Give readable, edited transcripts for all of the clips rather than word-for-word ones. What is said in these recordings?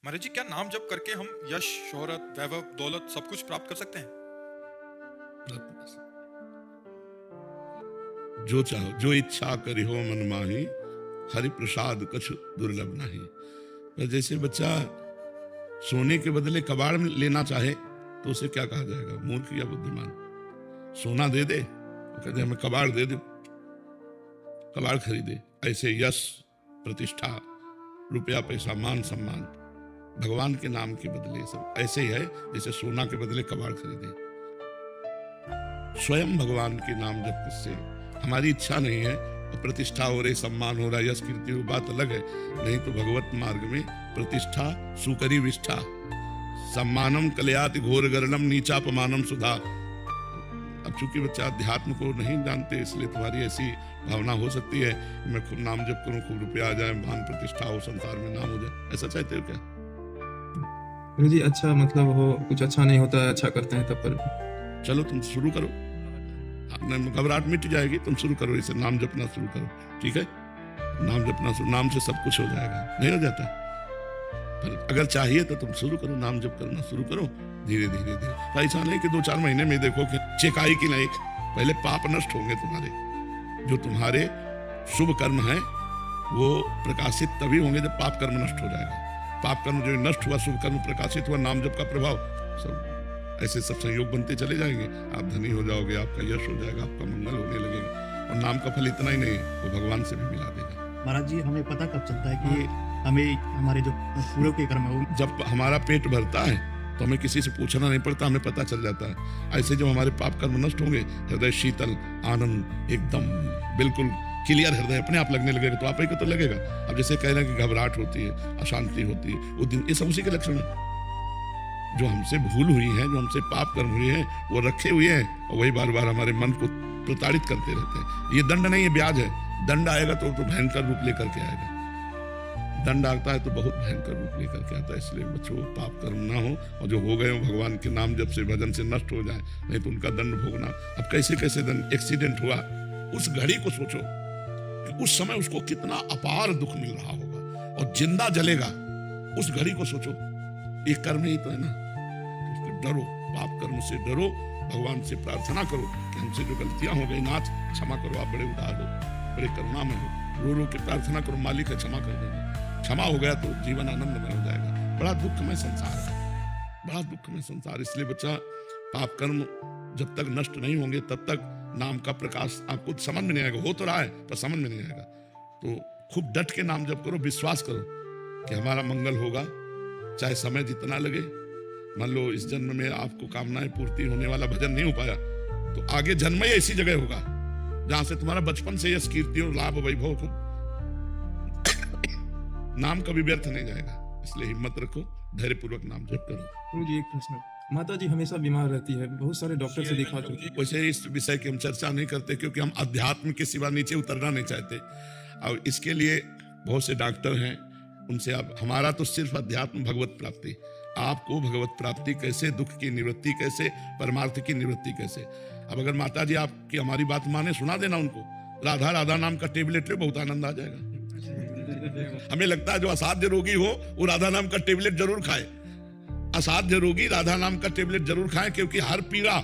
महाराज जी, क्या नाम जप करके हम यश, शोहरत, वैभव, दौलत सब कुछ प्राप्त कर सकते हैं? जो चाहो, जो इच्छा करी हो मन माही, हरि प्रसाद कछु दुर्लभ नहीं। तो जैसे बच्चा सोने के बदले कबाड़ में लेना चाहे तो उसे क्या कहा जाएगा, मूर्ख या बुद्धिमान? सोना दे दे, वो कहते हमें कबाड़ दे दो, कबाड़ खरीदे। ऐसे यश, प्रतिष्ठा, रुपया पैसा, मान सम्मान भगवान के नाम के बदले सब ऐसे ही है जैसे सोना के बदले कबाड़ खरीदे। स्वयं भगवान के नाम जप से हमारी इच्छा नहीं है और प्रतिष्ठा हो रही, सम्मान हो रहा, यश कीर्ति हो, बात अलग है। नहीं तो भगवत मार्ग में प्रतिष्ठा सुकरी विष्ठा, सम्मानम कलयाति घोर गरलम नीचापमानम सुधा। अब चूंकि बच्चा अध्यात्म को नहीं जानते इसलिए तुम्हारी ऐसी भावना हो सकती है मैं खूब नाम जप करूं, खूब रुपया आ जाए, मान प्रतिष्ठा हो, संसार में नाम हो जाए। ऐसा चाहते हो क्या? गुरु जी अच्छा मतलब हो, कुछ अच्छा नहीं होता है, अच्छा करते हैं तब पर। चलो तुम शुरू करो, घबराहट मिट जाएगी। तुम शुरू करो, इसे नाम जपना शुरू करो, ठीक है? नाम जपना शुरू, नाम से सब कुछ हो जाएगा। नहीं हो जाता? पर अगर चाहिए तो तुम शुरू करो, नाम जप करना शुरू करो, धीरे धीरे धीरे। तो ऐसा नहीं कि 2-4 महीने में देखो कि चेकाई की नहीं। पहले पाप नष्ट होंगे तुम्हारे, जो तुम्हारे शुभ कर्म है वो प्रकाशित तभी होंगे जब पाप कर्म नष्ट हो जाएगा। पाप कर्म जो नष्ट हुआ, शुभ कर्म प्रकाशित हुआ, नाम जप का प्रभाव, सब ऐसे सब संयोग बनते चले जाएंगे। आप धनी हो जाओगे, आपका यश हो जाएगा, आपका मंगल होने लगेगा। और नाम का फल इतना ही नहीं है, वो भगवान से भी मिला देगा। महाराज जी, हमें पता कब चलता है कि हमें हमारे जो पूर्व के कर्म है वो जब हमारा पेट भरता है तो हमें किसी से पूछना नहीं पड़ता, हमें पता चल जाता है। ऐसे जब हमारे पाप कर्म नष्ट होंगे, हृदय शीतल, आनंद, एकदम बिल्कुल क्लियर हृदय अपने आप लगने लगेगा। तो आप ही को तो लगेगा। अब जैसे कह रहे हैं कि घबराहट होती है, अशांति होती है, वो दिन, ये सब उसी के लक्षण है। जो हमसे भूल हुई है, जो हमसे पाप कर्म हुए हैं, वो रखे हुए हैं और वही बार बार हमारे मन को प्रताड़ित करते रहते हैं। ये दंड नहीं है, ब्याज है। दंड आएगा तो भयंकर रूप लेकर के आएगा। दंड आता है तो बहुत भयंकर रूप लेकर के आता है। इसलिए बच्चों, पाप कर्म ना हो और जो हो गए हो भगवान के नाम जब से, भजन से नष्ट हो जाए, नहीं तो उनका दंड भोगना। अब कैसे कैसे दंड, एक्सीडेंट हुआ, उस घड़ी को सोचो कि उस समय उसको कितना अपार दुख मिल रहा होगा, और जिंदा जलेगा, उस घड़ी को सोचो। ये कर्म ही तो है ना। डरो, पाप कर्म से डरो, भगवान से प्रार्थना करो कि हमसे जो गलतियां हो गई, नाथ क्षमा करो, आप बड़े उदार हो, बड़े करुणा में हो। रो रो के प्रार्थना करो, मालिक है क्षमा कर देना। क्षमा हो गया तो जीवन आनंदमय हो जाएगा। बड़ा दुखमय संसार है, बड़ा दुखमय संसार। इसलिए बच्चा, पाप कर्म जब तक नष्ट नहीं होंगे तब तक नाम का प्रकाश आपको समझ में नहीं आएगा। हो तो रहा है पर समझ में नहीं आएगा। तो खूब डट के नाम जप करो, विश्वास करो कि हमारा मंगल होगा, चाहे समय जितना लगे। मान लो इस जन्म में आपको कामनाएं पूर्ति होने वाला भजन नहीं हो पाया तो आगे जन्म ही ऐसी जगह होगा जहां से तुम्हारा बचपन से यश कीर्ति और लाभ वैभव को नाम कभी व्यर्थ नहीं जाएगा। इसलिए हिम्मत रखो, धैर्य पूर्वक नाम जप करो। गुरु जी एक प्रश्न, माता जी हमेशा बीमार रहती है, बहुत सारे डॉक्टर से दिखा चुकी। वैसे इस विषय की हम चर्चा नहीं करते क्योंकि हम अध्यात्म के सिवा नीचे उतरना नहीं चाहते। और इसके लिए बहुत से डॉक्टर हैं, उनसे आप, हमारा तो सिर्फ अध्यात्म भगवत प्राप्ति। आपको भगवत प्राप्ति कैसे, दुख की निवृत्ति कैसे, परमार्थ की निवृत्ति कैसे। अब अगर माता जी आपकी हमारी बात माने, सुना देना उनको, राधा राधा नाम का टेबलेट ले, बहुत आनंद आ जाएगा। हमें लगता है जो असाध्य रोगी हो वो राधा नाम का टेबलेट जरूर खाए। असाध्य रोगी राधा नाम का टेबलेट जरूर खाए, क्योंकि हर पीड़ा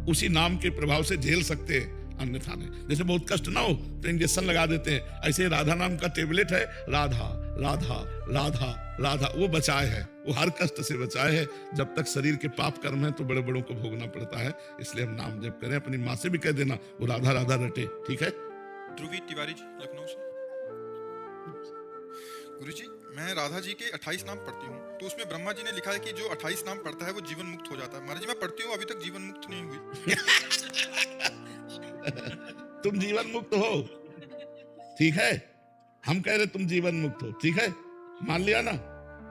उसी नाम के प्रभाव से झेल सकते हैं, अन्यथा नहीं। जैसे बहुत कष्ट ना हो तो इंजेक्शन लगा देते हैं, ऐसे राधा नाम का टेबलेट है, राधा राधा राधा राधा, वो बचाए है, वो हर कष्ट से बचाए है। जब तक शरीर के पाप कर्म है तो बड़े बड़ों को भोगना पड़ता है। इसलिए हम नाम जप करें, अपनी माँ से भी कह देना वो राधा राधा रटे, ठीक है? ध्रुवी तिवारी जी, लखनऊ से। गुरुजी, मैं राधा जी के 28 नाम पढ़ती हूँ, तो उसमें ब्रह्मा जी ने लिखा है कि जो 28 नाम पढ़ता है वो जीवन मुक्त हो जाता है। महाराज जी, मैं पढ़ती हूँ, अभी तक जीवन मुक्त नहीं हुई। तुम जीवन मुक्त हो, ठीक है? हम कह रहे तुम जीवन मुक्त हो, ठीक है? मान लिया ना?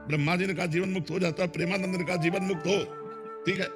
ब्रह्मा जी ने कहा जीवन मुक्त हो जाता है, प्रेमानंद ने कहा जीवन मुक्त हो, ठीक है?